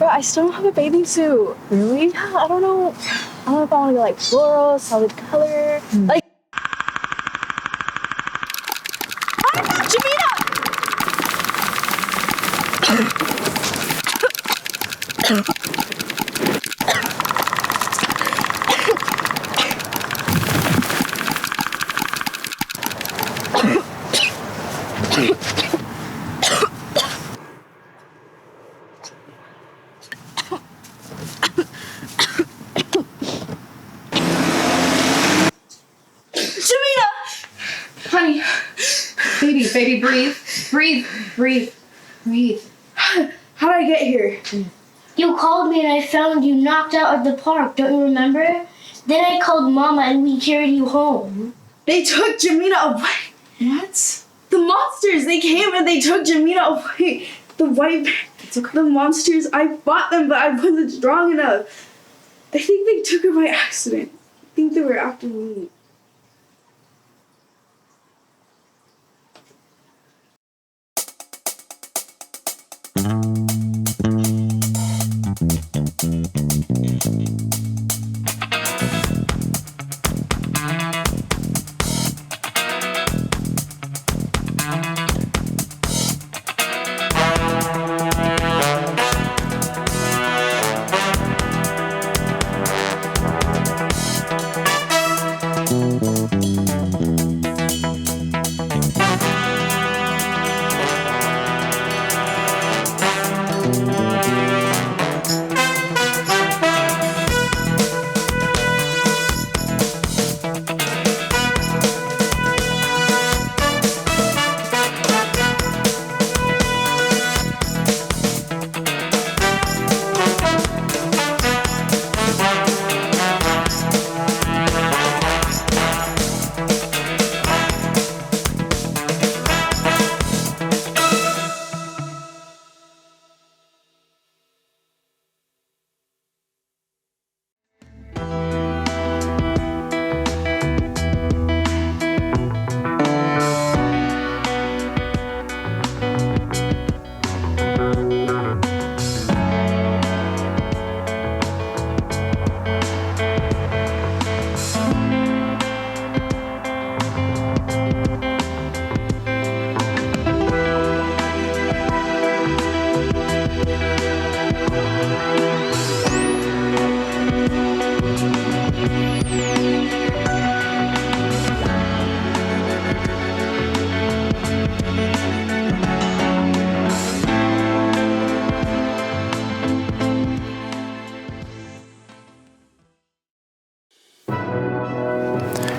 Bro, I still don't have a bathing suit. Really? I don't know. I don't know if I want to go like floral, solid color. Like. Oh my God, Jamina! Honey, baby, breathe. How did I get here? You called me and I found you knocked out at the park, don't you remember? Then I called Mama and we carried you home. They took Jamina away. What? The monsters, they came and they took Jamina away. The white bear, the monsters, I fought them, but I wasn't strong enough. I think they took her by accident. I think they were after me.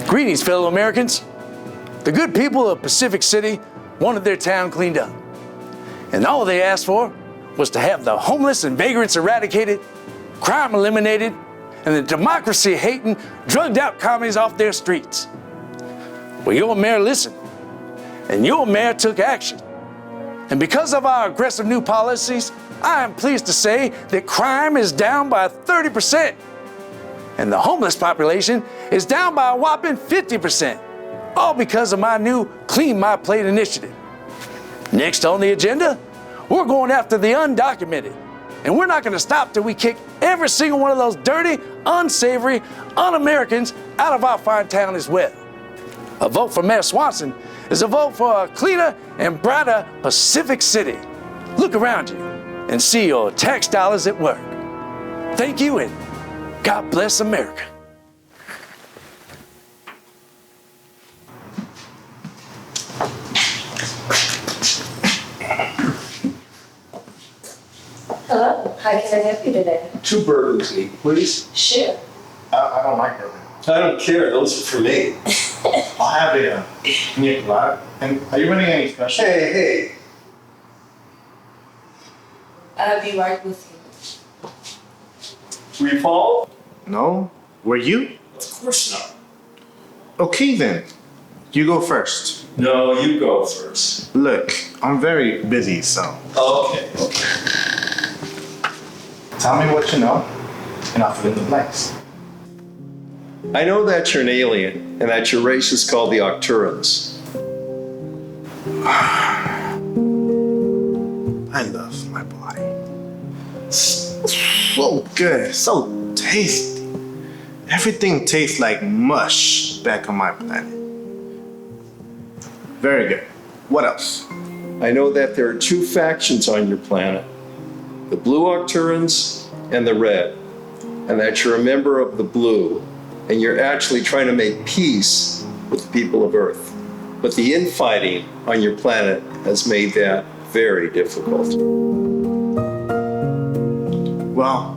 Greetings, fellow Americans. The good people of Pacific City wanted their town cleaned up. And all they asked for was to have the homeless and vagrants eradicated, crime eliminated, and the democracy-hating, drugged-out commies off their streets. Well, your mayor listened, and your mayor took action. And because of our aggressive new policies, I am pleased to say that crime is down by 30%. And the homeless population is down by a whopping 50%, all because of my new Clean My Plate initiative. Next on the agenda, we're going after the undocumented, and we're not going to stop till we kick every single one of those dirty, unsavory, un-Americans out of our fine town as well. A vote for Mayor Swanson is a vote for a cleaner and brighter Pacific City. Look around you and see your tax dollars at work. Thank you, and God bless America. Hello, how can I help you today? 2 burgers, please. Sure. I don't like burgers. I don't care. Those are for me. I'll have a pina colada. And are you running any special? Hey. I'll be right with you. Will you follow? No? Were you? Of course not. Okay then. You go first. No, you go first. Look, I'm very busy, so. Okay. Tell me what you know, and I'll fill in the blanks. I know that you're an alien and that your race is called the Octurans. I love my body. So good, so tasty. Everything tastes like mush back on my planet. Very good. What else? I know that there are two factions on your planet, the blue Arcturans and the red, and that you're a member of the blue, and you're actually trying to make peace with the people of Earth. But the infighting on your planet has made that very difficult. Well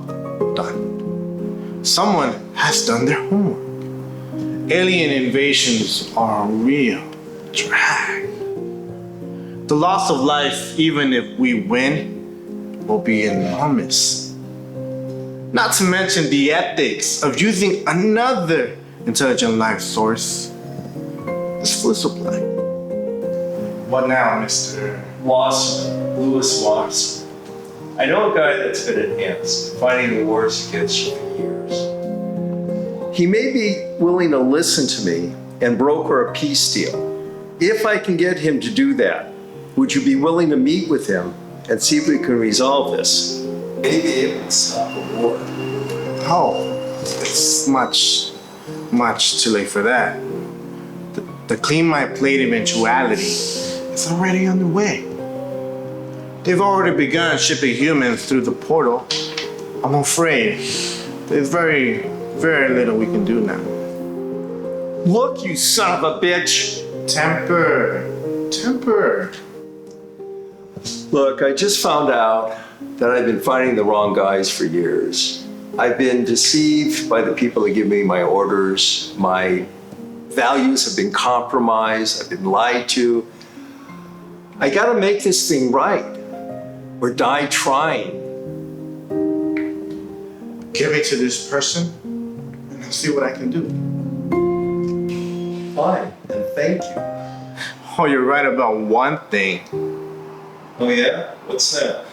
done. Someone has done their homework. Alien invasions are a real drag. The loss of life, even if we win, will be enormous. Not to mention the ethics of using another intelligent life source. This food supply. What now, Mr. Lewis Wasp. I know a guy that's been enhanced, fighting the wars against you for years. He may be willing to listen to me and broker a peace deal. If I can get him to do that, would you be willing to meet with him and see if we can resolve this? Maybe it would stop a war. Oh, it's much too late for that. The clean my plate eventuality is already underway. They've already begun shipping humans through the portal. I'm afraid there's very little we can do now. Look, you son of a bitch! Temper. Look, I just found out that I've been fighting the wrong guys for years. I've been deceived by the people that give me my orders. My values have been compromised. I've been lied to. I gotta make this thing right or die trying. Give it to this person and I'll see what I can do. Fine, and thank you. Oh, you're right about one thing. Oh yeah? What's that?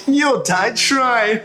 You'll die trying.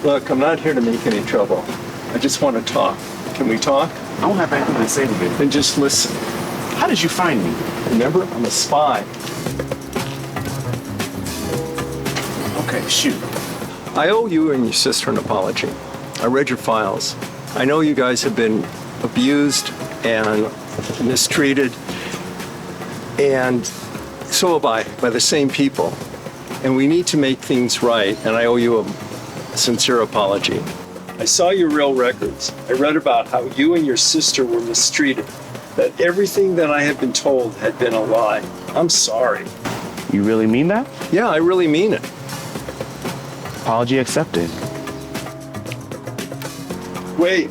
Look, I'm not here to make any trouble. I just want to talk. Can we talk? I don't have anything to say to you. Then just listen. How did you find me? Remember, I'm a spy. Okay, shoot. I owe you and your sister an apology. I read your files. I know you guys have been abused and mistreated, and so have I, by the same people. And we need to make things right, and I owe you a sincere apology. I saw your real records. I read about how you and your sister were mistreated, that everything that I had been told had been a lie. I'm sorry. You really mean that? Yeah, I really mean it. Apology accepted. Wait.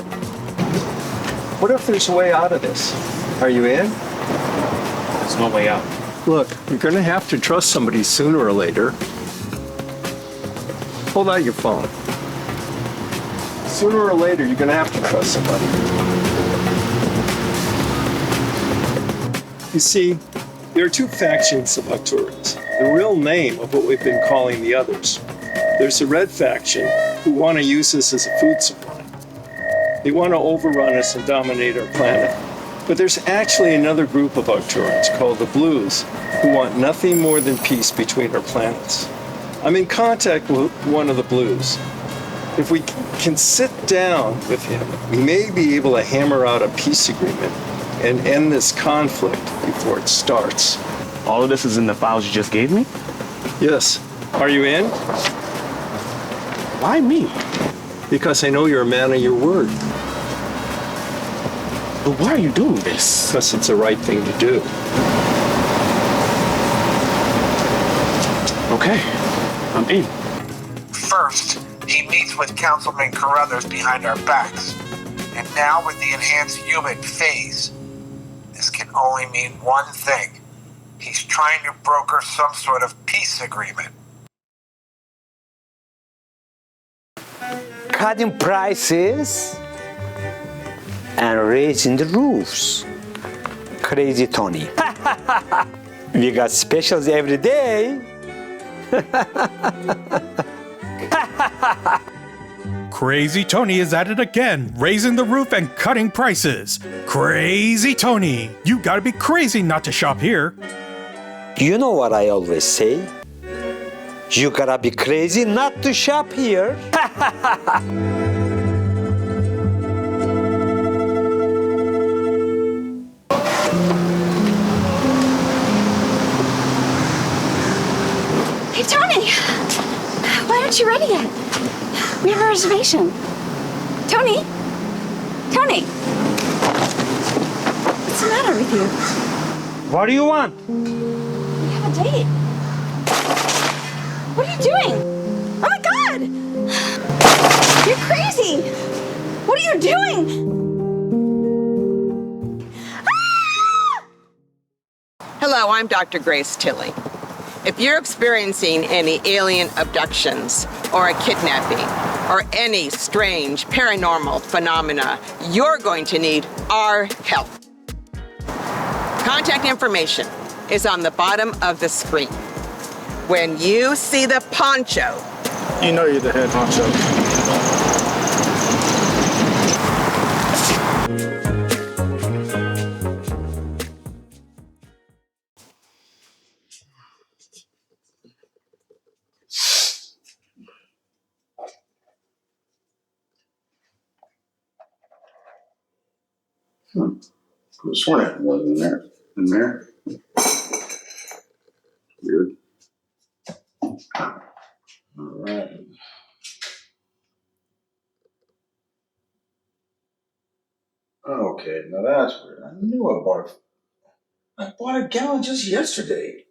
What if there's a way out of this? Are you in? There's no way out. Look, you're gonna have to trust somebody sooner or later. Hold out your phone. Sooner or later, you're gonna have to trust somebody. You see, there are two factions of Arcturans, the real name of what we've been calling the others. There's the red faction who want to use us as a food supply. They want to overrun us and dominate our planet. But there's actually another group of Arcturans called the Blues who want nothing more than peace between our planets. I'm in contact with one of the Blues. If we can sit down with him, we may be able to hammer out a peace agreement and end this conflict before it starts. All of this is in the files you just gave me? Yes. Are you in? Why me? Because I know you're a man of your word. But why are you doing this? Because it's the right thing to do. Okay, I'm in. First, he meets with Councilman Carruthers behind our backs. And now with the enhanced human phase, this can only mean one thing. He's trying to broker some sort of peace agreement. Cutting prices? and raising the roofs. Crazy Tony. We got specials every day. Crazy Tony is at it again, raising the roof and cutting prices. Crazy Tony, you gotta be crazy not to shop here. You know what I always say? You gotta be crazy not to shop here. Hey, Tony! Why aren't you ready yet? We have a reservation. Tony? Tony! What's the matter with you? What do you want? We have a date. What are you doing? Oh my God! You're crazy! What are you doing? Hello, I'm Dr. Grace Tilley. If you're experiencing any alien abductions or a kidnapping or any strange paranormal phenomena, you're going to need our help. Contact information is on the bottom of the screen. When you see the poncho, You know you're the head honcho. Could have sworn it wasn't in there. In there? Weird. All right. Okay, now that's weird. I knew I bought a gallon just yesterday.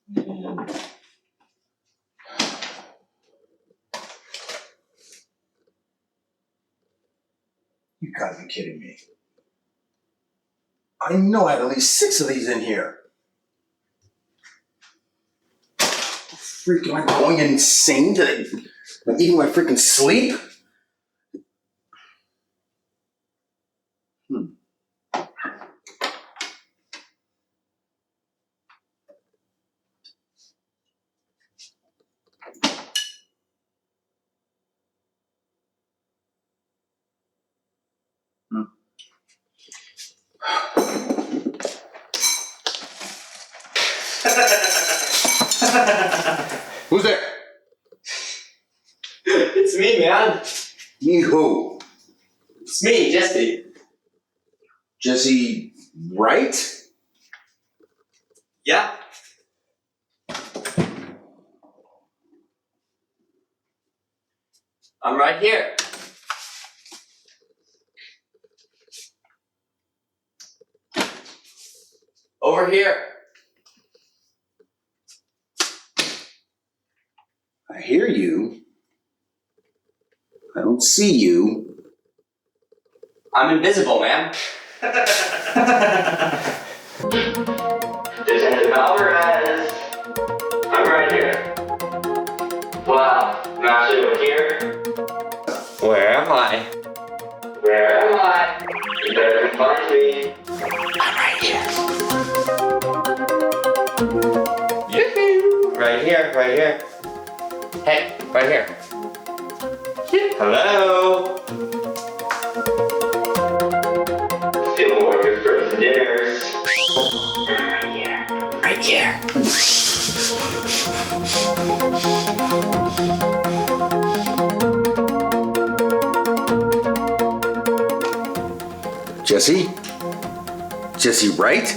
Man. You gotta be kidding me. I know I had at least 6 of these in here. Freak, am I going insane today? Am I eating my freaking sleep? Who's there? It's me, man. Me who? It's me, Jesse. Jesse Wright? Yeah. I'm right here. Over here. I hear you. I don't see you. I'm invisible, man. Detective Alvarez. I'm right here. Wow, not over here. Where am I? Where am I? You better find me. I'm right here. Yoo-hoo! Right here, right here. Hey, right here. Hello? Still working for some dinners. Right here. Right here. Jesse? Jesse Wright?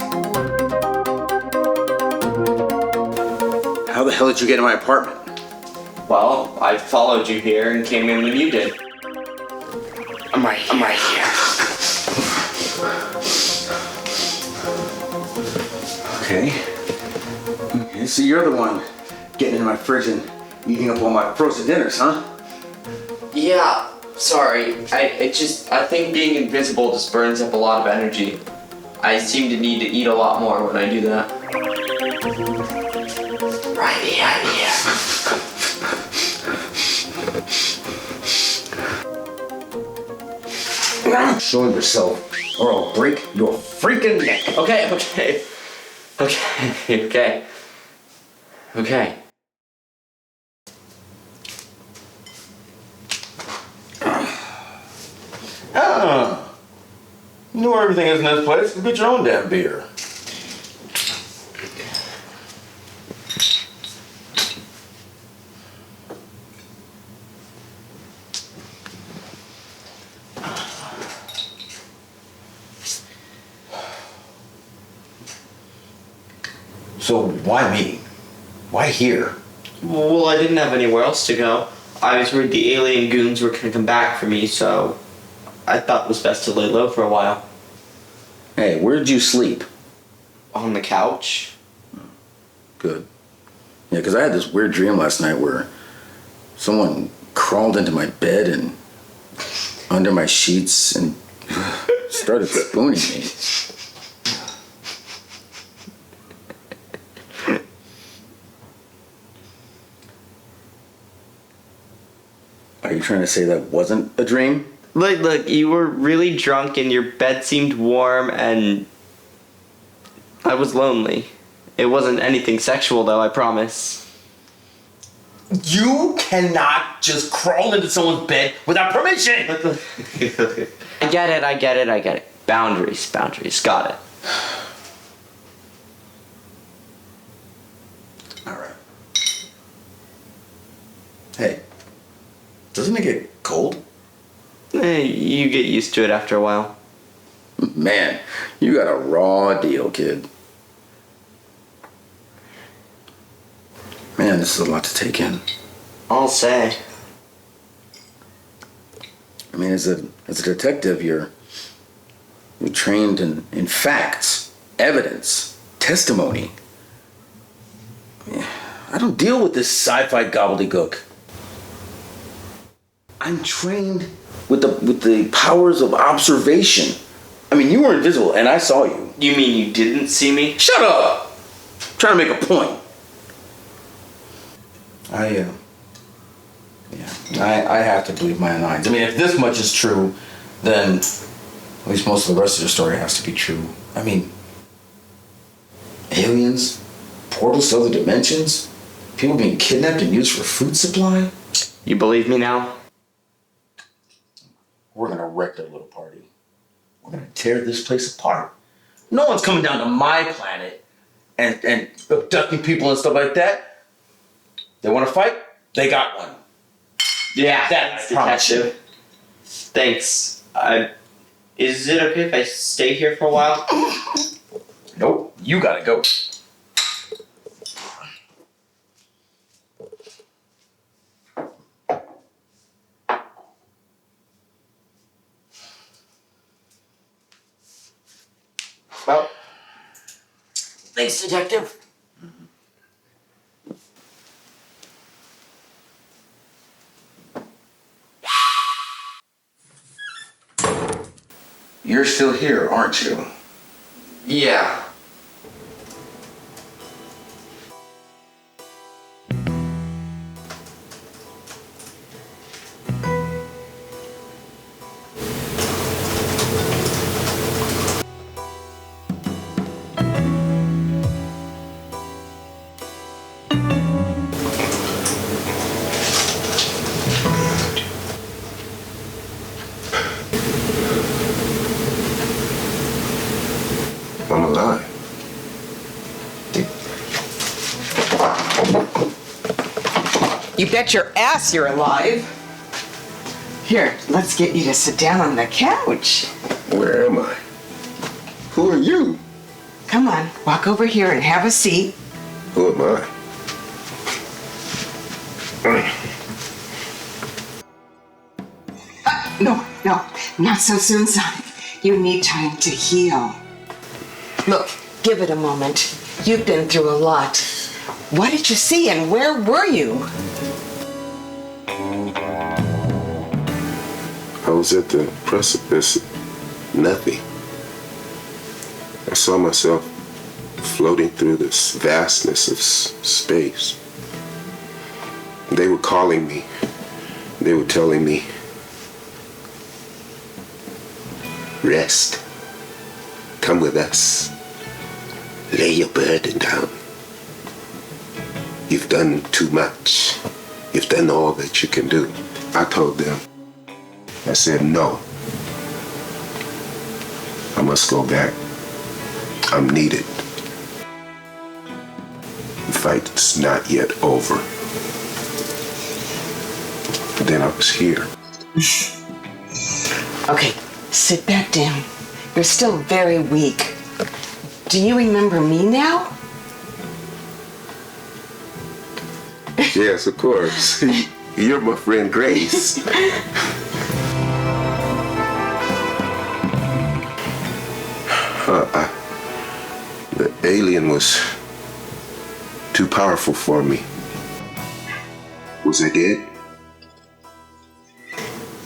How the hell did you get in my apartment? Well, I followed you here and came in when you did. I'm right here. Okay, so you're the one getting in my fridge and eating up all my frozen dinners, huh? Yeah, sorry. I think being invisible just burns up a lot of energy. I seem to need to eat a lot more when I do that. Right here. Show yourself, or I'll break your freaking neck. Okay. You know where everything is in this place. Go get your own damn beer. So why me? Why here? Well, I didn't have anywhere else to go. I was worried the alien goons were gonna come back for me, so I thought it was best to lay low for a while. Hey, where did you sleep? On the couch. Good. Yeah, because I had this weird dream last night where someone crawled into my bed and under my sheets and started spooning me. Are you trying to say that wasn't a dream? Look, you were really drunk and your bed seemed warm and I was lonely. It wasn't anything sexual though, I promise. You cannot just crawl into someone's bed without permission! I get it. Boundaries, got it. Alright. Hey, doesn't it get cold? You get used to it after a while. Man, you got a raw deal, kid. Man, this is a lot to take in. I'll say. I mean, as a detective, you're trained in facts, evidence, testimony. I don't deal with this sci-fi gobbledygook. I'm trained with the powers of observation. I mean, you were invisible and I saw you. You mean you didn't see me? Shut up! I'm trying to make a point. I have to believe my own eyes. I mean, if this much is true, then at least most of the rest of the story has to be true. I mean, aliens, portals to other dimensions, people being kidnapped and used for food supply. You believe me now? We're gonna wreck their little party. We're gonna tear this place apart. No one's coming down to my planet and abducting people and stuff like that. They want to fight? They got one. Yeah, that's detective. Thanks. Is it okay if I stay here for a while? Nope, you gotta go. Well, thanks, detective. You're still here, aren't you? Yeah. I'm alive. You bet your ass you're alive. Here, let's get you to sit down on the couch. Where am I? Who are you? Come on, walk over here and have a seat. Who am I? No, not so soon, son. You need time to heal. Look, give it a moment. You've been through a lot. What did you see and where were you? I was at the precipice. Nothing. I saw myself floating through this vastness of space. They were calling me. They were telling me, Rest. Come with us. Lay your burden down. You've done too much. You've done all that you can do. I told them. I said, no. I must go back. I'm needed. The fight's not yet over. But then I was here. Okay, sit back down. You're still very weak. Do you remember me now? Yes, of course. You're my friend Grace. The alien was too powerful for me. Was I dead?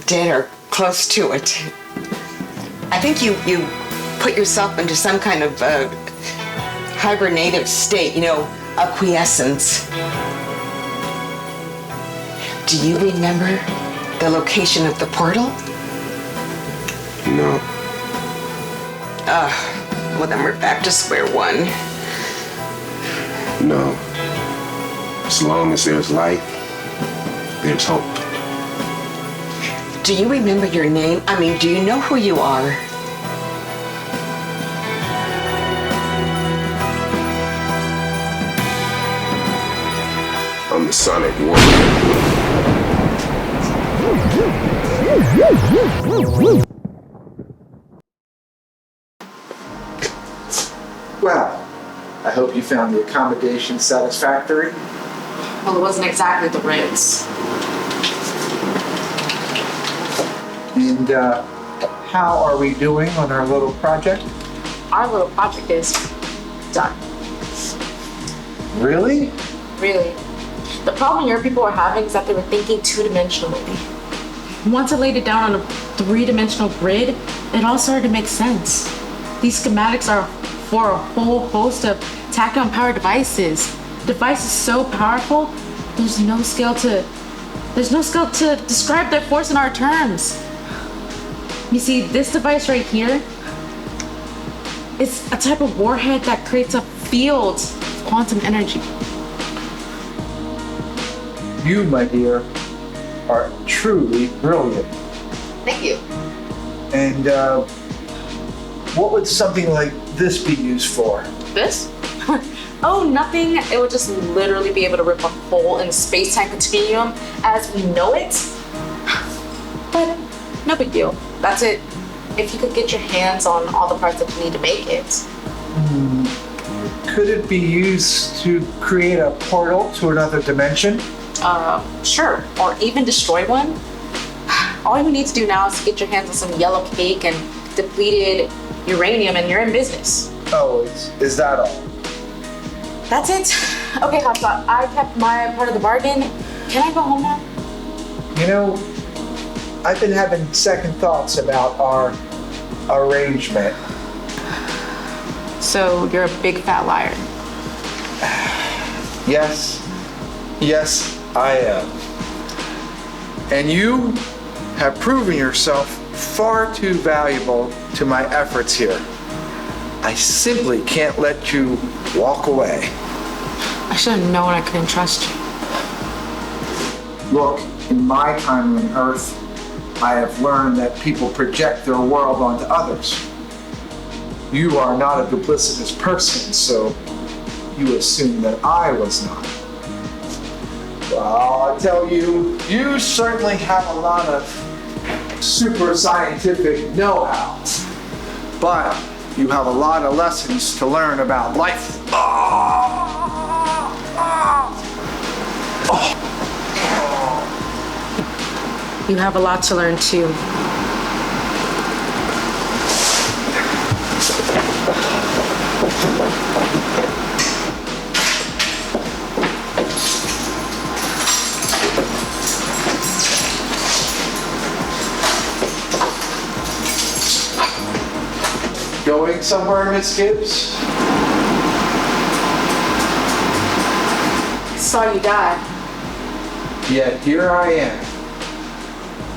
Dead or close to it. I think you put yourself into some kind of hibernative state, acquiescence. Do you remember the location of the portal? No. Well then we're back to square one. No. As long as there's life, there's hope. Do you remember your name? I mean, do you know who you are? I'm the Sonic Warrior. Well, I hope you found the accommodation satisfactory. Well, it wasn't exactly the Ritz. And how are we doing on our little project? Our little project is done. Really? Really. The problem your people were having is that they were thinking two-dimensionally. Once I laid it down on a three-dimensional grid, it all started to make sense. These schematics are for a whole host of tactile-powered devices. Devices so powerful, there's no scale to describe their force in our terms. You see, this device right here is a type of warhead that creates a field of quantum energy. You, my dear, are truly brilliant. Thank you. And what would something like this be used for? This? Oh, nothing. It would just literally be able to rip a hole in the space-time continuum as we know it. But no big deal. That's it. If you could get your hands on all the parts that you need to make it. Could it be used to create a portal to another dimension? Sure. Or even destroy one. All you need to do now is to get your hands on some yellow cake and depleted uranium and you're in business. Oh, is that all? That's it. Okay, Hotshot, I kept my part of the bargain. Can I go home now? You know, I've been having second thoughts about our arrangement. So you're a big fat liar. Yes, I am. And you have proven yourself far too valuable to my efforts here. I simply can't let you walk away. I should have known I couldn't trust you. Look, in my time on Earth, I have learned that people project their world onto others. You are not a duplicitous person, so you assume that I was not. Well, I tell you, you certainly have a lot of super scientific know-how, but you have a lot of lessons to learn about life. You have a lot to learn too. Going somewhere, Miss Gibbs? Saw you die. Yet here I am.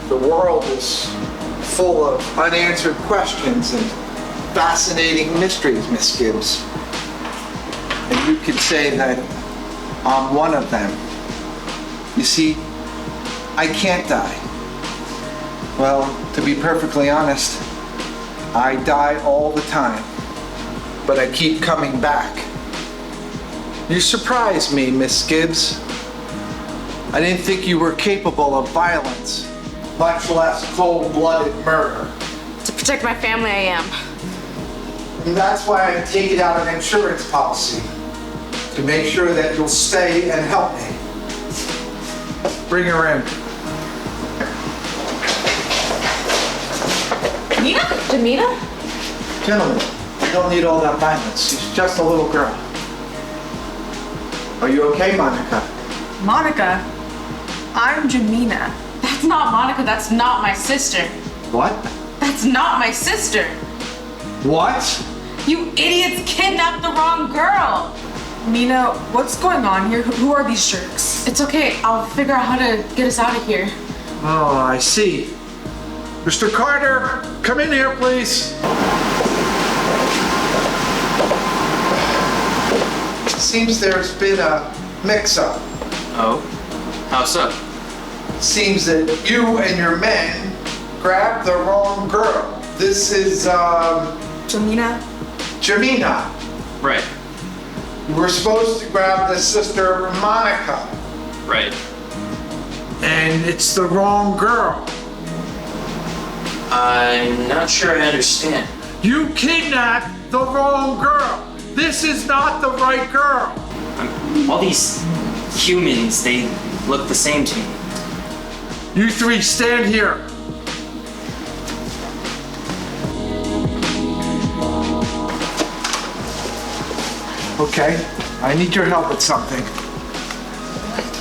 The world is full of unanswered questions and fascinating mysteries, Miss Gibbs. And you could say that I'm one of them. You see, I can't die. Well, to be perfectly honest, I die all the time, but I keep coming back. You surprised me, Miss Gibbs. I didn't think you were capable of violence, much less cold-blooded murder. To protect my family, I am. And that's why I'm taking out an insurance policy, to make sure that you'll stay and help me. Bring her in. Nina? Jamina? Gentlemen, you don't need all that violence. She's just a little girl. Are you okay, Monica? Monica? I'm Jamina. That's not Monica, that's not my sister. What? That's not my sister. What? You idiots kidnapped the wrong girl. Nina, what's going on here? Who are these jerks? It's okay, I'll figure out how to get us out of here. Oh, I see. Mr. Carter, come in here, please. Seems there's been a mix-up. Oh? How so? Seems that you and your men grabbed the wrong girl. This is, Jamina? Jamina. Right. You were supposed to grab the sister Monica. Right. And it's the wrong girl. I'm not sure I understand. You kidnapped the wrong girl. This is not the right girl. All these humans, they look the same to me. You three stand here. Okay, I need your help with something.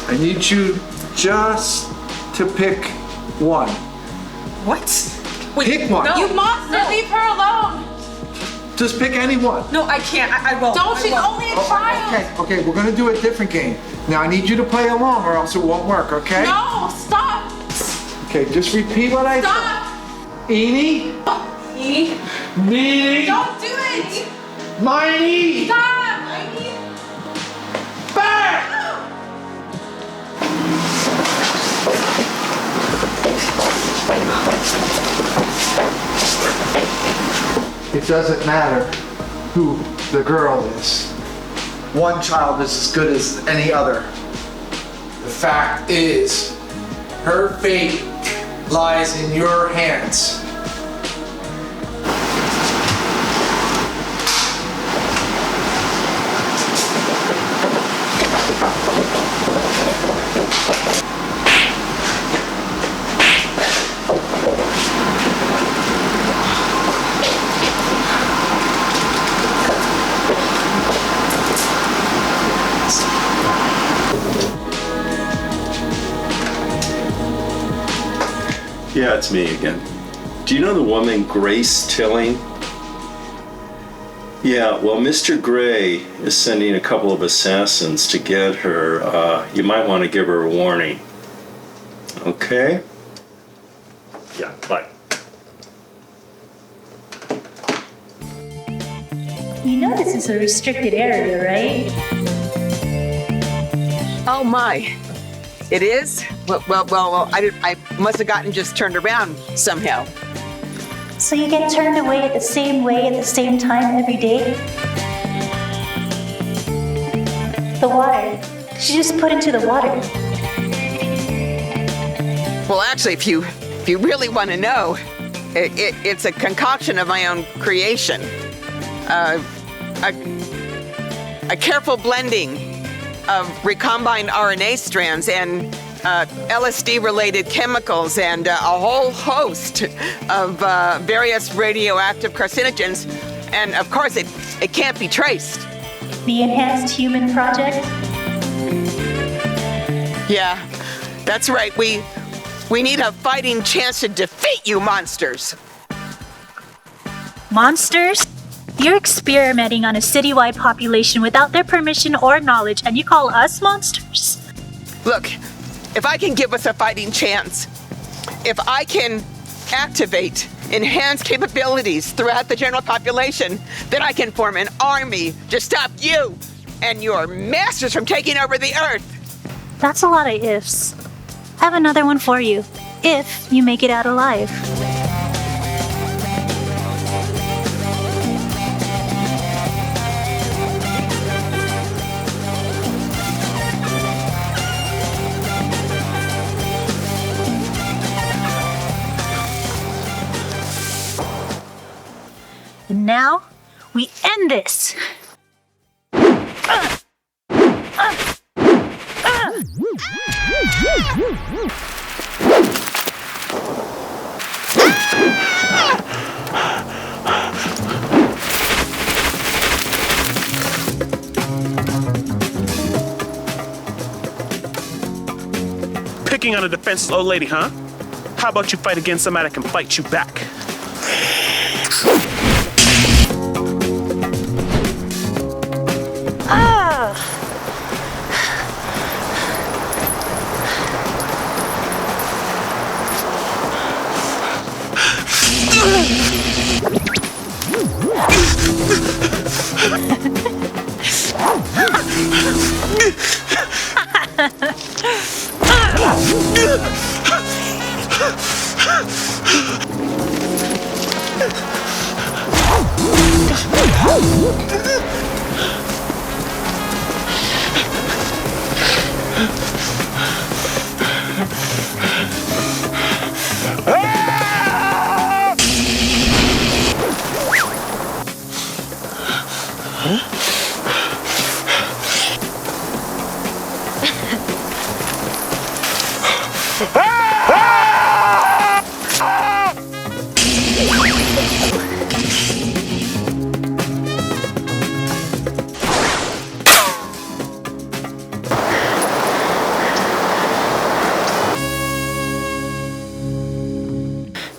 I need you just to pick one. What? Wait, pick one. No, you monster, no. leave her alone. Just pick any one. No, I can't. I won't. Don't, she's only a child. Okay, we're gonna do a different game. Now I need you to play along or else it won't work, okay? No, stop. Okay, just repeat what I said. Stop. Eenie. Eenie. Meanie. Don't do it. Miney. Stop. Back. It doesn't matter who the girl is. One child is as good as any other. The fact is, her fate lies in your hands. Yeah, it's me again. Do you know the woman Grace Tilling? Yeah, well, Mr. Gray is sending a couple of assassins to get her. You might want to give her a warning. Okay? Yeah, bye. You know this is a restricted area, right? Oh my. It is? Well, I must have gotten just turned around somehow. So you get turned away at the same way at the same time every day? The water. She just put into the water. Well, actually, if you really want to know, it's a concoction of my own creation. A careful blending of recombined RNA strands and LSD-related chemicals and a whole host of various radioactive carcinogens. And of course, it can't be traced. The Enhanced Human Project? Yeah, that's right. We need a fighting chance to defeat you monsters. Monsters? You're experimenting on a citywide population without their permission or knowledge, and you call us monsters? Look, if I can give us a fighting chance, if I can activate enhanced capabilities throughout the general population, then I can form an army to stop you and your masters from taking over the Earth. That's a lot of ifs. I have another one for you, if you make it out alive. And now, we end this. Picking on a defenseless old lady, huh? How about you fight against somebody that can fight you back?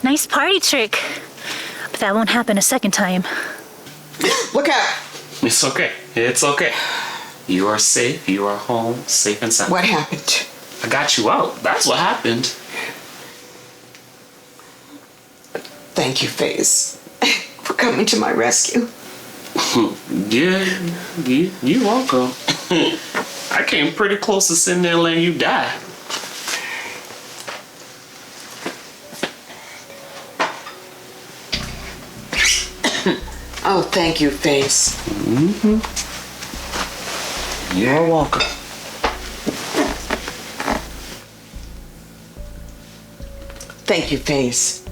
Nice party trick. But that won't happen a second time. Look out! It's okay. It's okay. You are safe. You are home, safe and sound. What happened? I got you out. That's what happened. Thank you, FaZe, for coming to my rescue. Yeah, you're welcome. I came pretty close to sitting there and letting you die. Oh, thank you, FaZe. Mm-hmm. You're welcome. Thank you, FaZe.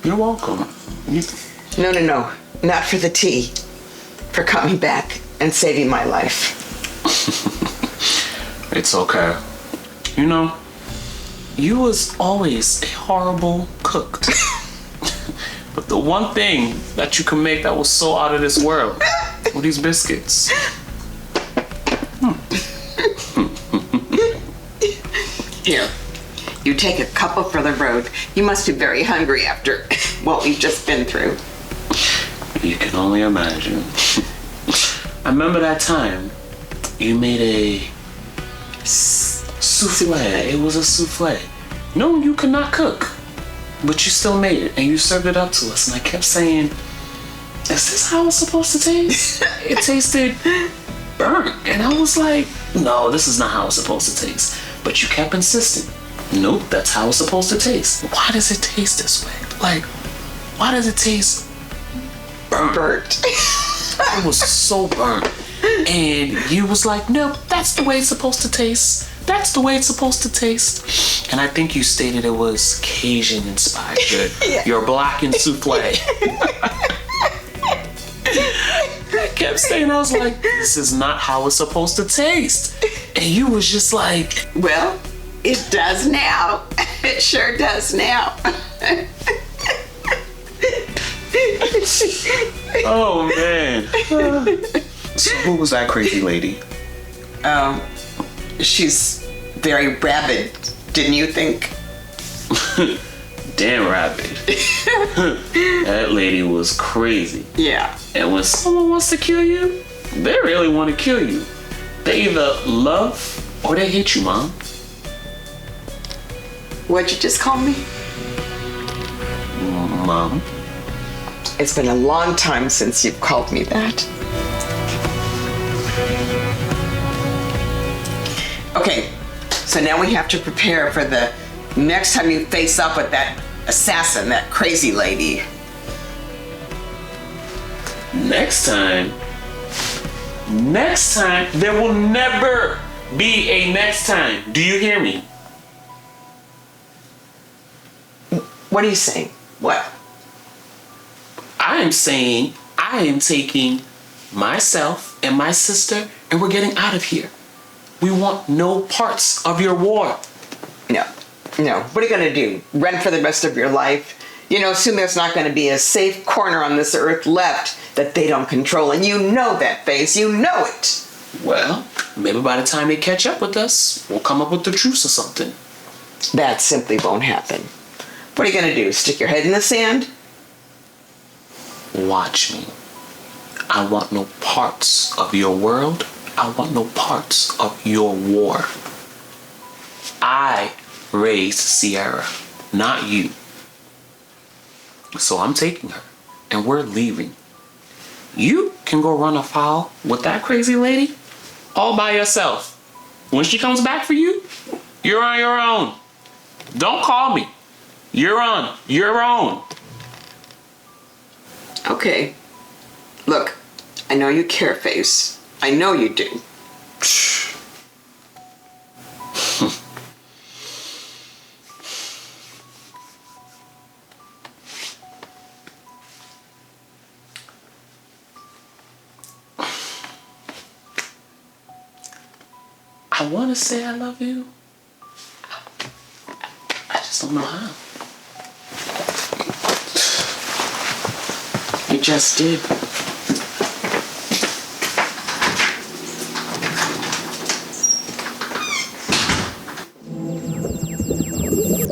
You're welcome. No. Not for the tea. For coming back and saving my life. It's okay. You know, you was always a horrible cook. But the one thing that you can make that was so out of this world were these biscuits. Here, you take a couple for the road. You must be very hungry after what we've just been through. You can only imagine. I remember that time you made a souffle. It was a souffle. No, you could not cook. But you still made it, and you served it up to us. And I kept saying, is this how it's supposed to taste? It tasted burnt. And I was like, no, this is not how it's supposed to taste. But you kept insisting, nope, that's how it's supposed to taste. Why does it taste this way? Like, why does it taste burnt? It was so burnt. And you was like, nope, that's the way it's supposed to taste. That's the way it's supposed to taste. And I think you stated it was Cajun inspired. Your blackened souffle. I kept saying, I was like, this is not how it's supposed to taste. And you was just like, well, it does now. It sure does now. oh man. So who was that crazy lady? She's very rabid, didn't you think? Damn rabid. That lady was crazy. Yeah. And when someone wants to kill you, they really want to kill you. They either love or they hate you, Mom. What'd you just call me? Mom. It's been a long time since you've called me that. Okay, so now we have to prepare for the next time you face up with that assassin, that crazy lady. Next time, there will never be a next time. Do you hear me? What are you saying? What? I am saying I am taking myself and my sister and we're getting out of here. We want no parts of your war. No. What are you gonna do? Rent for the rest of your life? You know, soon there's not gonna be a safe corner on this earth left that they don't control, and you know that, Face. You know it. Well, maybe by the time they catch up with us, we'll come up with the truce or something. That simply won't happen. What are you gonna do? Stick your head in the sand? Watch me. I want no parts of your world. I want no parts of your war. I raised Sierra, not you. So I'm taking her, and we're leaving. You can go run afoul with that crazy lady all by yourself. When she comes back for you, you're on your own. Don't call me. You're on your own. Okay. Look, I know you care, Face. I know you do. I want to say I love you. I just don't know how. You just did.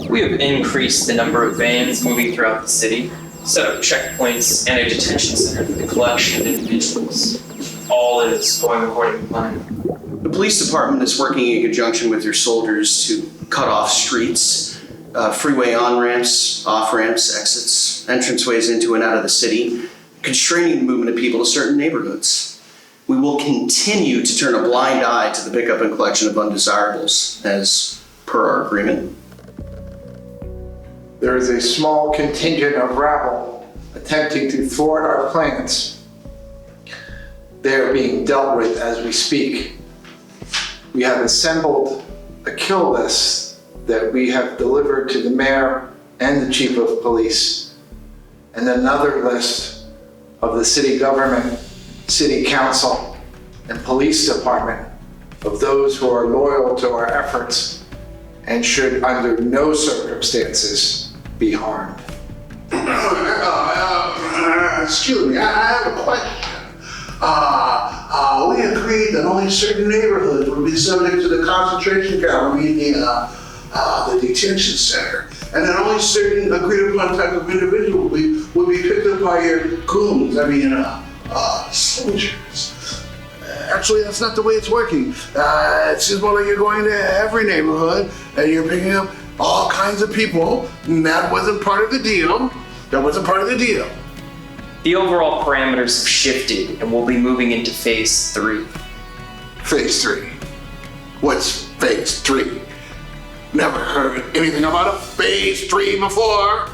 We have increased the number of vans moving throughout the city, set up checkpoints, and a detention center for the collection of individuals. All is going according to plan. The police department is working in conjunction with your soldiers to cut off streets, freeway on-ramps, off-ramps, exits, entranceways into and out of the city, constraining the movement of people to certain neighborhoods. We will continue to turn a blind eye to the pickup and collection of undesirables, as per our agreement. There is a small contingent of rabble attempting to thwart our plans. They are being dealt with as we speak. We have assembled a kill list that we have delivered to the mayor and the chief of police, and another list of the city government, city council, and police department of those who are loyal to our efforts and should under no circumstances be harmed. Excuse me, I have a question. We agreed that only certain neighborhoods would be subject to the concentration camp, meaning the detention center, and that only certain agreed upon type of individual would be picked up by your goons, soldiers. Actually, that's not the way it's working. It seems more like you're going to every neighborhood and you're picking up all kinds of people, and that wasn't part of the deal. The overall parameters have shifted and we'll be moving into phase 3. Phase 3? What's phase 3? Never heard anything about a phase 3 before.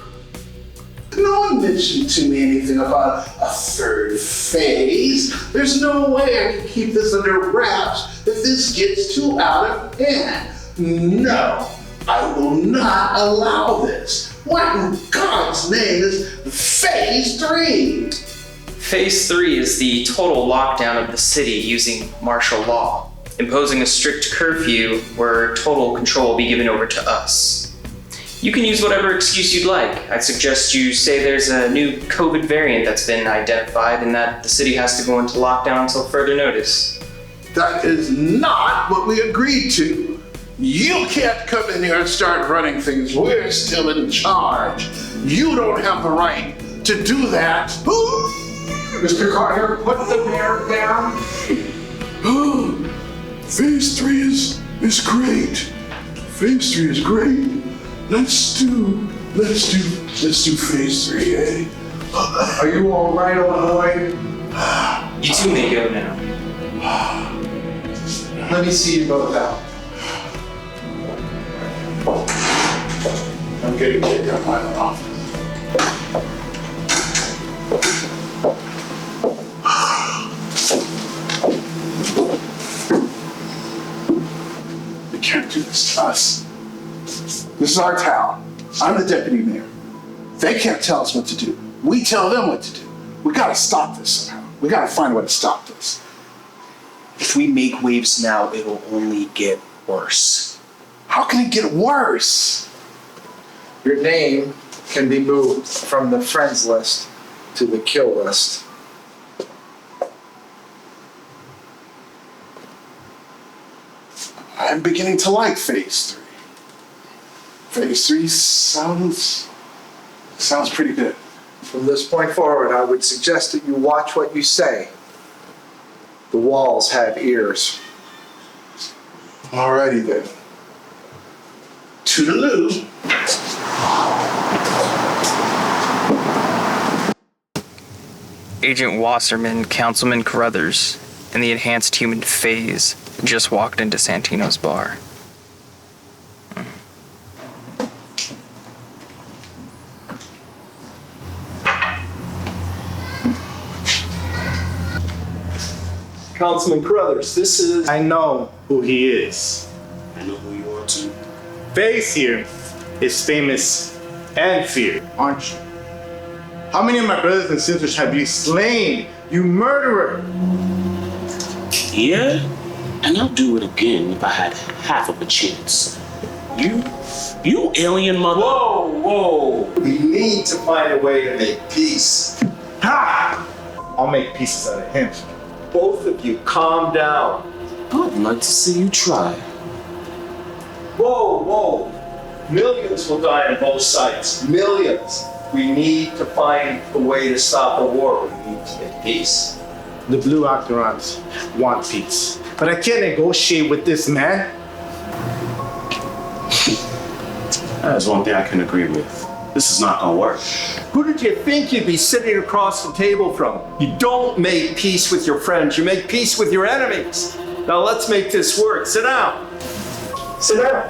No one mentioned to me anything about a third phase. There's no way I can keep this under wraps if this gets too out of hand. No, I will not allow this. What in God's name is phase 3? Phase 3 is the total lockdown of the city using martial law, imposing a strict curfew where total control will be given over to us. You can use whatever excuse you'd like. I'd suggest you say there's a new COVID variant that's been identified and that the city has to go into lockdown until further notice. That is not what we agreed to. You can't come in here and start running things. We're still in charge. You don't have the right to do that. Mr. Carter, put the mayor down. Phase 3 is great. Phase 3 is great. Let's do phase 3A. Are you all right, old boy? You two may go now. Let me see you both out. I'm getting kicked out of my office. They can't do this to us. This is our town. I'm the deputy mayor. They can't tell us what to do. We tell them what to do. We gotta stop this somehow. We gotta find a way to stop this. If we make waves now, it'll only get worse. How can it get worse? Your name can be moved from the friends list to the kill list. I'm beginning to like phase 3. Phase 3 sounds pretty good. From this point forward, I would suggest that you watch what you say. The walls have ears. Alrighty then. Toodaloo. Agent Wasserman, Councilman Carruthers, and the enhanced human phase just walked into Santino's bar. Councilman Carruthers, this is... I know who he is. I know who you are too. Face here is famous and feared, aren't you? How many of my brothers and sisters have you slain, you murderer? Yeah, and I'll do it again if I had half of a chance. You alien mother. Whoa! We need to find a way to make peace. Ha! I'll make pieces out of him. Both of you, calm down. I'd like to see you try. Whoa! Millions will die on both sides. Millions. We need to find a way to stop the war. We need to make peace. The Blue Octorons want peace. But I can't negotiate with this man. That's one thing I can agree with. This is not gonna work. Who did you think you'd be sitting across the table from? You don't make peace with your friends, you make peace with your enemies. Now let's make this work. Sit down. Sit down.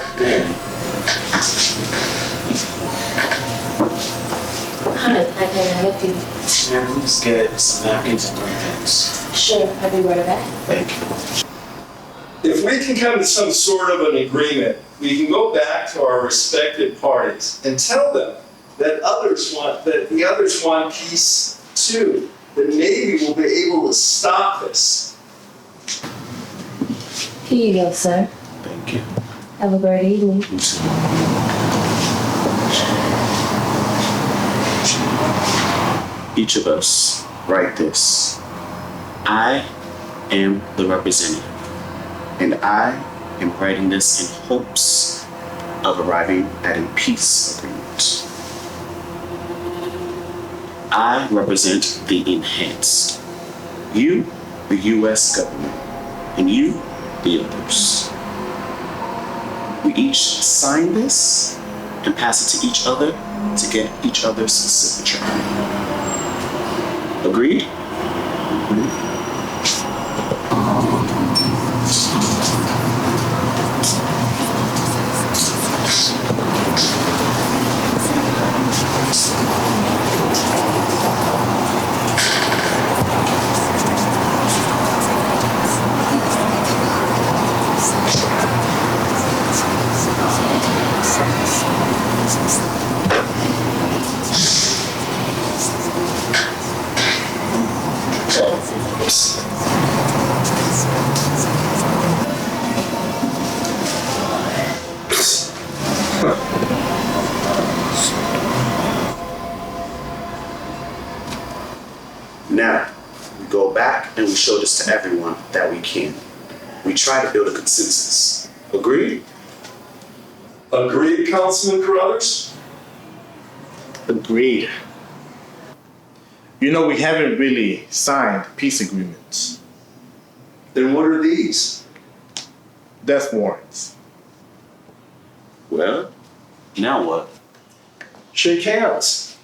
Hi, how can I help you? Yeah, let's get some napkins and things. Sure, I'll be right back. Thank you. If we can come to some sort of an agreement, we can go back to our respective parties and tell them that the others want peace too. That maybe we'll be able to stop this. Here you go, sir. Thank you. Have a great evening. Each of us write this. I am the representative, and I am writing this in hopes of arriving at a peace agreement. I represent the enhanced. You, the U.S. government, and you, the others. We each sign this and pass it to each other to get each other's signature. Agreed? Now, we go back and we show this to everyone that we can. We try to build a consensus. Agreed? Agreed, Councilman Carruthers? Agreed. You know, we haven't really signed peace agreements. Then what are these? Death warrants. Well, Now what? Shake hands.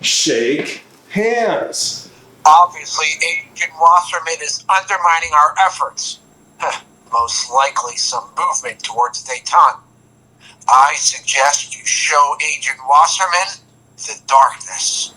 Shake hands. Obviously, Agent Wasserman is undermining our efforts. Most likely some movement towards Dayton. I suggest you show Agent Wasserman the darkness.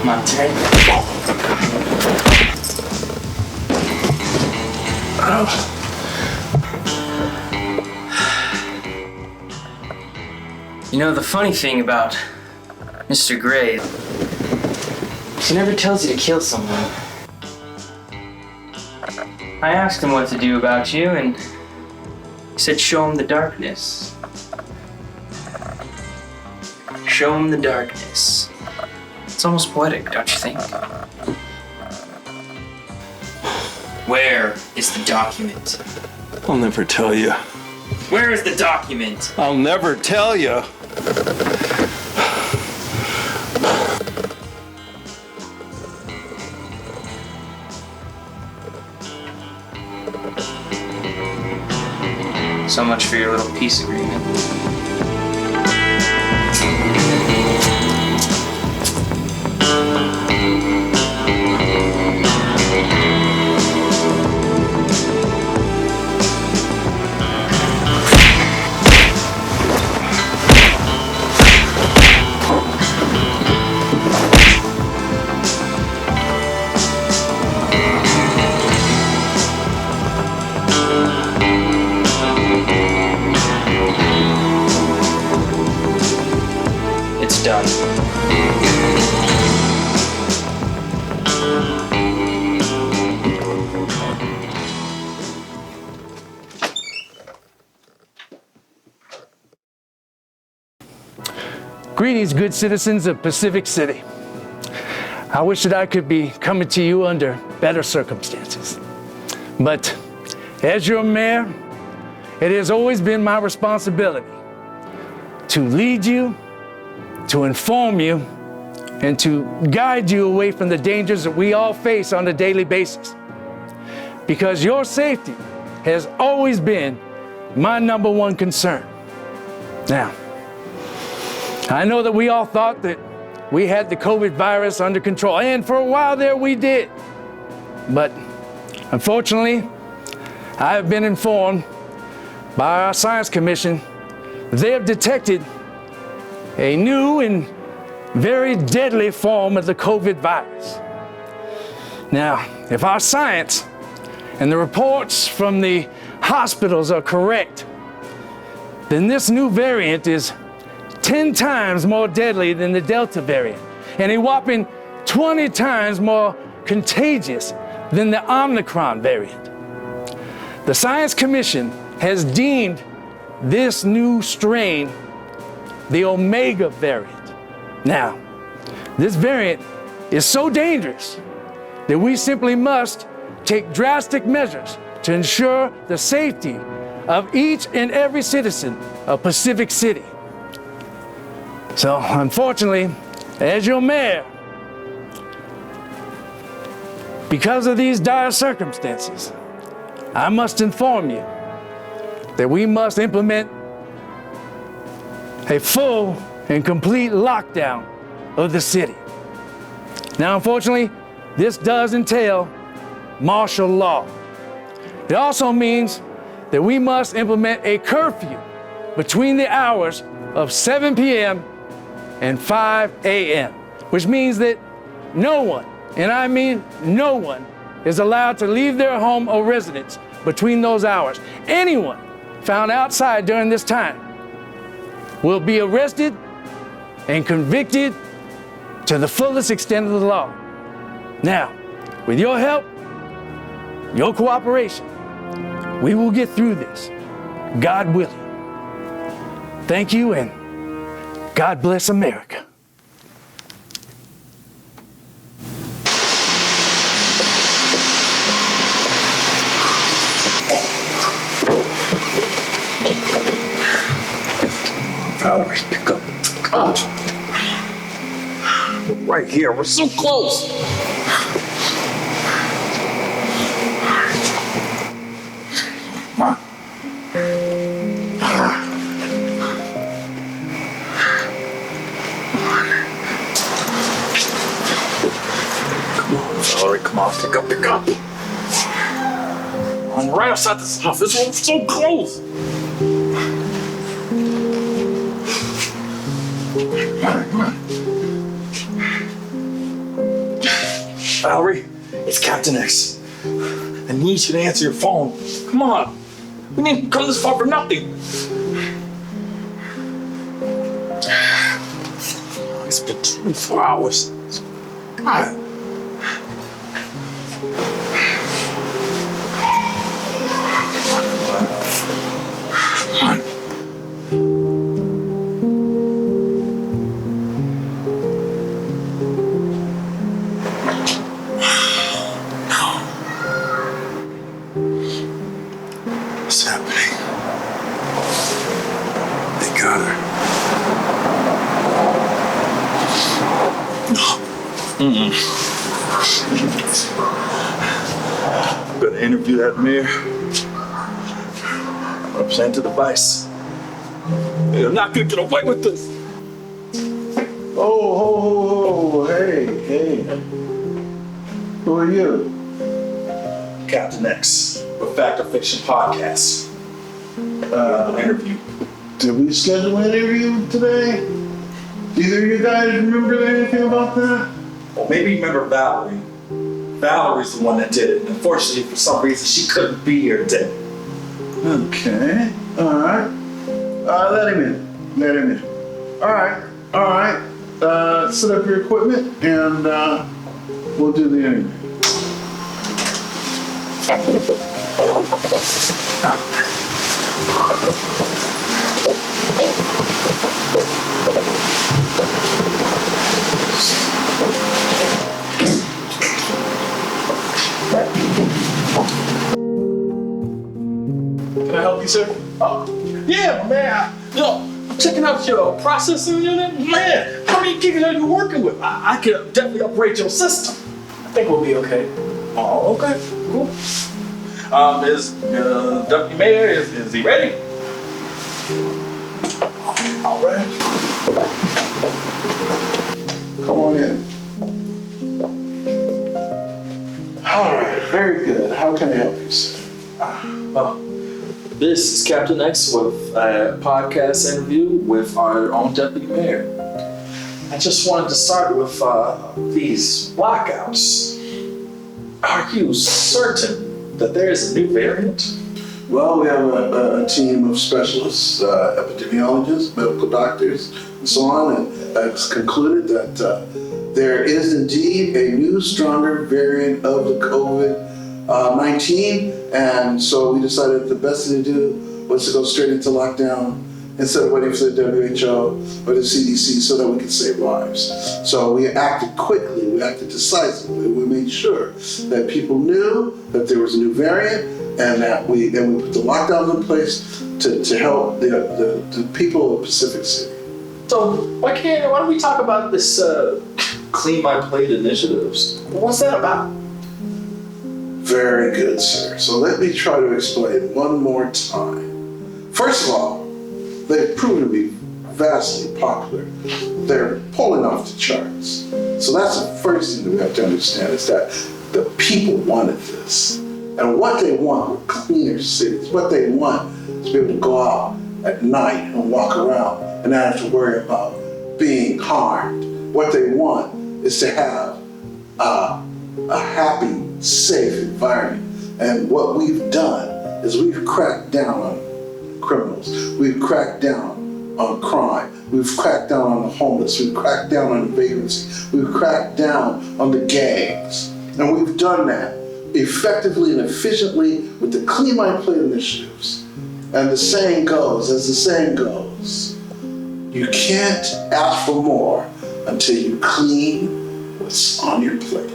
My turn. You know, the funny thing about Mr. Gray, he never tells you to kill someone. I asked him what to do about you, and he said show him the darkness. Show him the darkness. It's almost poetic, don't you think? Where is the document? I'll never tell you. Where is the document? I'll never tell you. So much for your little peace agreement. It's done. Greetings, good citizens of Pacific City. I wish that I could be coming to you under better circumstances. But as your mayor, it has always been my responsibility to lead you, to inform you, and to guide you away from the dangers that we all face on a daily basis. Because your safety has always been my number one concern. Now, I know that we all thought that we had the COVID virus under control, and for a while there we did. But unfortunately, I have been informed by our Science Commission that they have detected a new and very deadly form of the COVID virus. Now, if our science and the reports from the hospitals are correct, then this new variant is 10 times more deadly than the Delta variant, and a whopping 20 times more contagious than the Omicron variant. The Science Commission has deemed this new strain the Omega variant. Now, this variant is so dangerous that we simply must take drastic measures to ensure the safety of each and every citizen of Pacific City. So, unfortunately, as your mayor, because of these dire circumstances, I must inform you that we must implement a full and complete lockdown of the city. Now, unfortunately, this does entail martial law. It also means that we must implement a curfew between the hours of 7 p.m. and 5 a.m., which means that no one, and I mean no one, is allowed to leave their home or residence between those hours. Anyone found outside during this time will be arrested and convicted to the fullest extent of the law. Now, with your help, your cooperation, we will get through this, God willing. Thank you, and God bless America. Valerie, pick up. Oh. Right here, we're so close. Come on. Valerie, come on, pick up. I'm right outside this house. This one's so close. Come on. Valerie, it's Captain X. I need you to answer your phone. Come on. We didn't come this far for nothing. It's been 24 hours. God. Come on. What's happening? They got her. I'm gonna interview that mayor. I'm gonna plant a device. They're not gonna get away with this. Oh, hey. Who are you? Captain X, with Fact or Fiction Podcast. Interview. Did we schedule an interview today? Either of you guys remember anything about that? Well, maybe you remember Valerie. Valerie's the one that did it. Unfortunately, for some reason, she couldn't be here today. Okay. All right. Let him in. All right. Set up your equipment and we'll do the interview. Can I help you, sir? Yeah, man. I'm checking out your processing unit. Man, how many gigs are you working with? I could definitely upgrade your system. I think we'll be okay. Oh, okay. Cool. Is Deputy Mayor, is he ready? All right. Come on in. All right, very good. How can I help you, sir? This is Captain X with a podcast interview with our own Deputy Mayor. I just wanted to start with these blackouts. Are you certain that there is a new variant? Well, we have a team of specialists, epidemiologists, medical doctors, and so on, and that's concluded that there is indeed a new, stronger variant of the COVID-19, and so we decided the best thing to do was to go straight into lockdown instead of waiting for the WHO or the CDC so that we could save lives. So we acted quickly, we acted decisively, we made sure that people knew that there was a new variant and that we put the lockdowns in place to help the people of Pacific City. So why don't we talk about this Clean My Plate initiatives? What's that about? Very good, sir. So let me try to explain one more time. First of all, they've proven to be vastly popular. They're pulling off the charts. So that's the first thing that we have to understand is that the people wanted this. And what they want were cleaner cities. What they want is to be able to go out at night and walk around and not have to worry about being harmed. What they want is to have a happy, safe environment. And what we've done is we've cracked down on criminals. We've cracked down on crime. We've cracked down on the homeless. We've cracked down on vagrancy. We've cracked down on the gangs. And we've done that effectively and efficiently with the Clean My Plate initiatives. And the saying goes, you can't ask for more until you clean what's on your plate.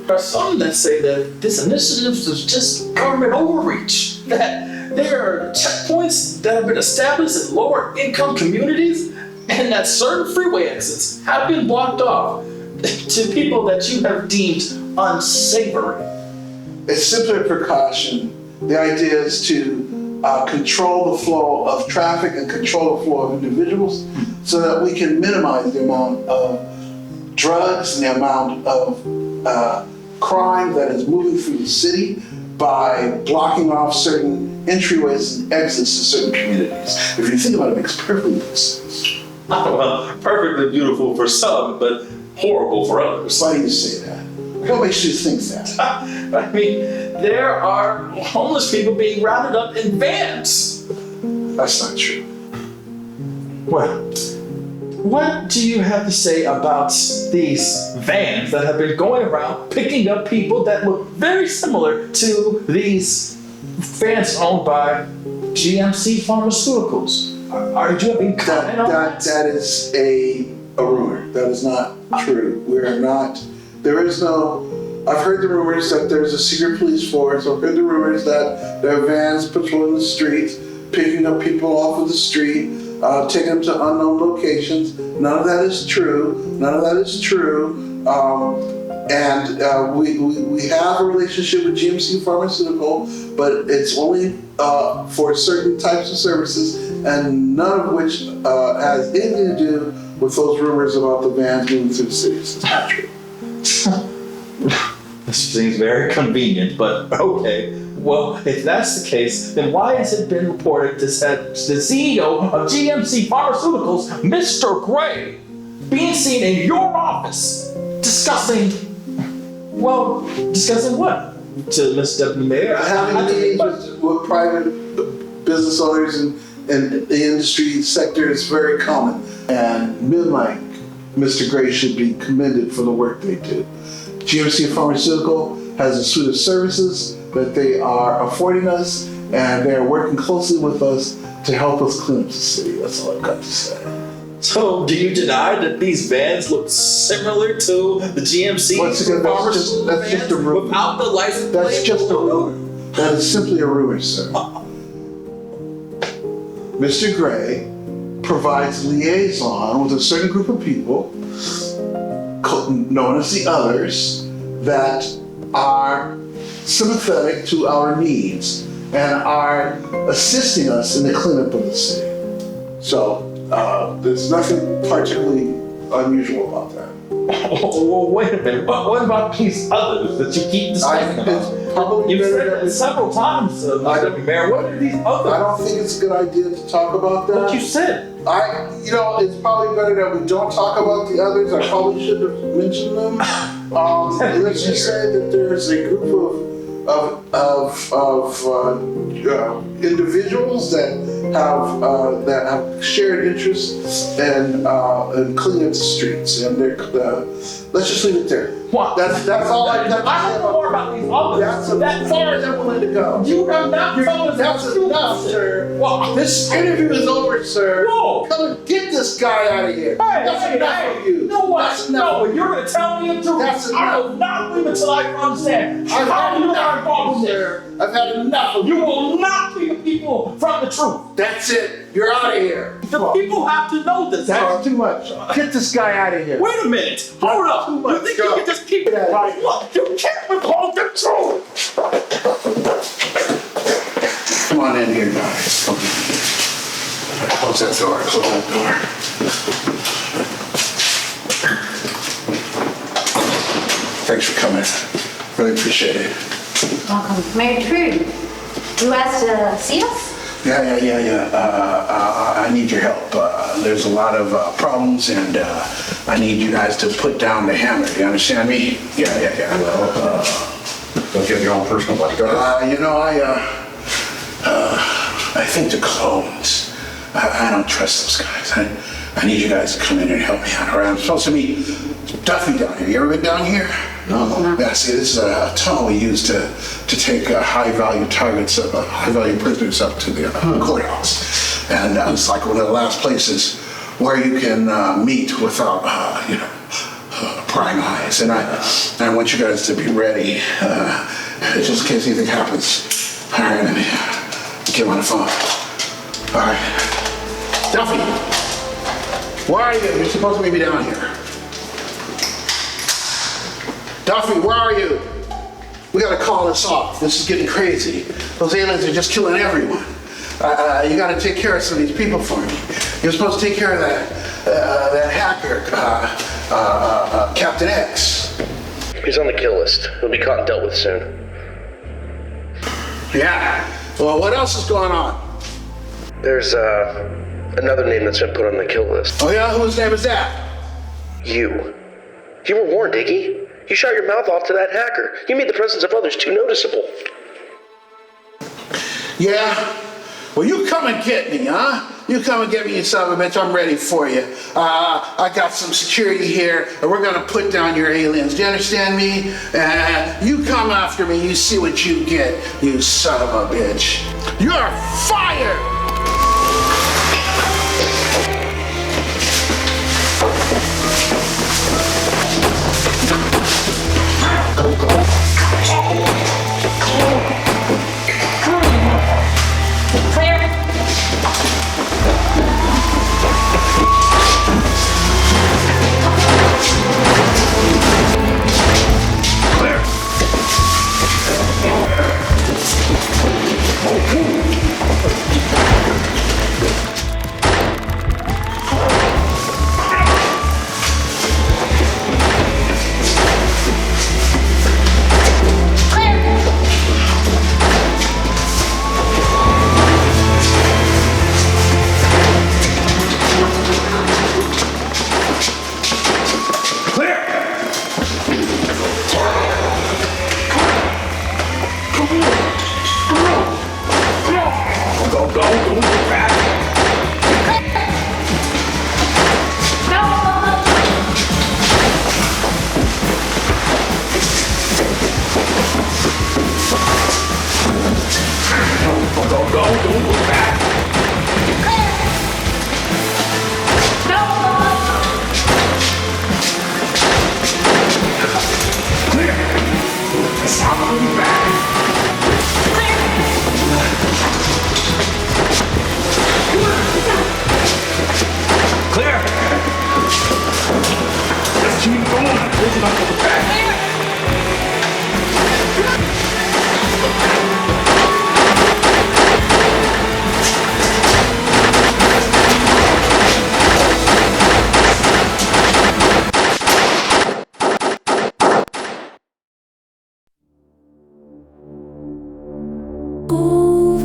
There are some that say that this initiative is just government overreach, that there are checkpoints that have been established in lower income communities, and that certain freeway exits have been blocked off to people that you have deemed unsavory. It's simply a precaution. The idea is to control the flow of traffic and control the flow of individuals so that we can minimize the amount of drugs and the amount of crime that is moving through the city by blocking off certain entryways and exits to certain communities. If you think about it, it makes perfect sense. Well, perfectly beautiful for some, but horrible for others. Why do you say that? What makes you think that? I mean, there are homeless people being rounded up in vans. That's not true. Well, what do you have to say about these vans that have been going around picking up people that look very similar to these vans owned by GMC Pharmaceuticals? Do you have any comment on that? That is a rumor. That is not true. I've heard the rumors that there's a secret police force. I've heard the rumors that there are vans patrolling the streets, picking up people off of the street, taking them to unknown locations. None of that is true. We have a relationship with GMC Pharmaceutical, but it's only for certain types of services, and none of which has anything to do with those rumors about the vans moving through the cities. It's not true. This seems very convenient, but okay. Well, if that's the case, then why has it been reported that the CEO of GMC Pharmaceuticals, Mr. Gray, being seen in your office discussing what? To Mr. Deputy Mayor? Having meetings with private business owners and the industry sector is very common. And men like Mr. Gray should be commended for the work they do. GMC Pharmaceutical has a suite of services that they are affording us, and they're working closely with us to help us clean up the city. That's all I've got to say. So, do you deny that these vans look similar to the GMC Pharmaceutical that's just a rumor. Without the license plate? That's just a rumor. That is simply a rumor, sir. Mr. Gray provides liaison with a certain group of people known as the others that are sympathetic to our needs and are assisting us in the cleanup of the city. So there's nothing particularly unusual about that. Oh, wait a minute. What about these others that you keep discussing about? You've said it several times, Mr. Mayor. What are these others? I don't think it's a good idea to talk about that. What you said. It's probably better that we don't talk about the others. I probably should have mentioned them. Let's just say that there's a group of individuals that have shared interests in cleaning up the streets, and let's just leave it there. What? That's all I got to say. I don't know more about these others. That's far as I'm willing to go. You have not told us That's enough, sir. This interview is over, sir. Whoa. Come and get this guy out of here. That's enough of you. No, you're going to tell me the truth. That's enough. I will not leave until I understand. I've had enough, sir. I've had enough of you. You will not lead the people from the truth. That's it. You're out of here. The people have to know this. That's too much. Get this guy out of here. Wait a minute. Hold up. You think you can just keep it right? Look, you can't withhold the truth. Come on in here, guys. Come in. Close that door. Close that door. Thanks for coming. Really appreciate it. Welcome. Mayor Trude, you asked to see us? Yeah. I need your help. There's a lot of problems, and I need you guys to put down the hammer. You understand me? Yeah. Well, don't you have your own personal bodyguard? I think the clones. I don't trust those guys. I need you guys to come in and help me out. All right, I'm supposed to meet Duffy down here. You ever been down here? No. Yeah, see, this is a tunnel we use to take high-value targets, high-value prisoners up to the courthouse. And it's like one of the last places where you can meet without, prying eyes. And I want you guys to be ready, just in case anything happens. All right, let me get him on the phone. All right. Duffy, where are you? You're supposed to be down here. Duffy, where are you? We gotta call this off. This is getting crazy. Those aliens are just killing everyone. You gotta take care of some of these people for me. You're supposed to take care of that hacker, Captain X. He's on the kill list. He'll be caught and dealt with soon. Yeah. Well, what else is going on? There's another name that's been put on the kill list. Oh yeah? Whose name is that? You. You were warned, Iggy. You shot your mouth off to that hacker. You made the presence of others too noticeable. Yeah? Well, you come and get me, huh? You come and get me, you son of a bitch. I'm ready for you. I got some security here, and we're gonna put down your aliens. Do you understand me? You come after me, you see what you get, you son of a bitch. You're fired!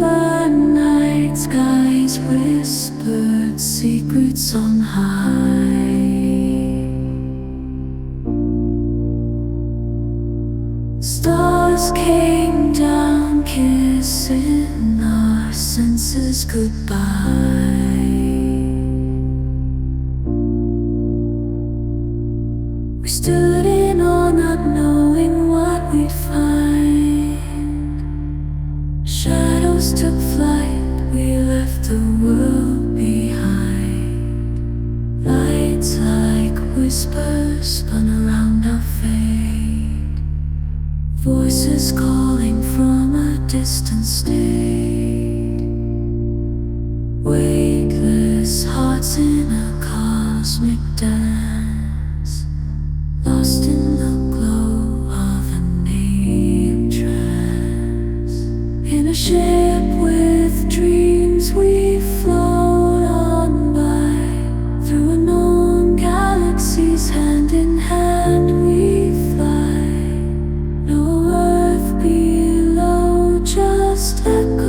Overnight skies whispered secrets on high. Stars came down, kissing our senses goodbye. We stood in awe, not knowing what we'd find. Shadows took flight, we left the world behind. Lights like whispers spun around our fate. Voices calling from a distant state. Weightless hearts in a cosmic dance, lost in the glow of a name trance. In a ship with dreams we float on by, through unknown galaxies, hand in hand we fly. No earth below, just echoes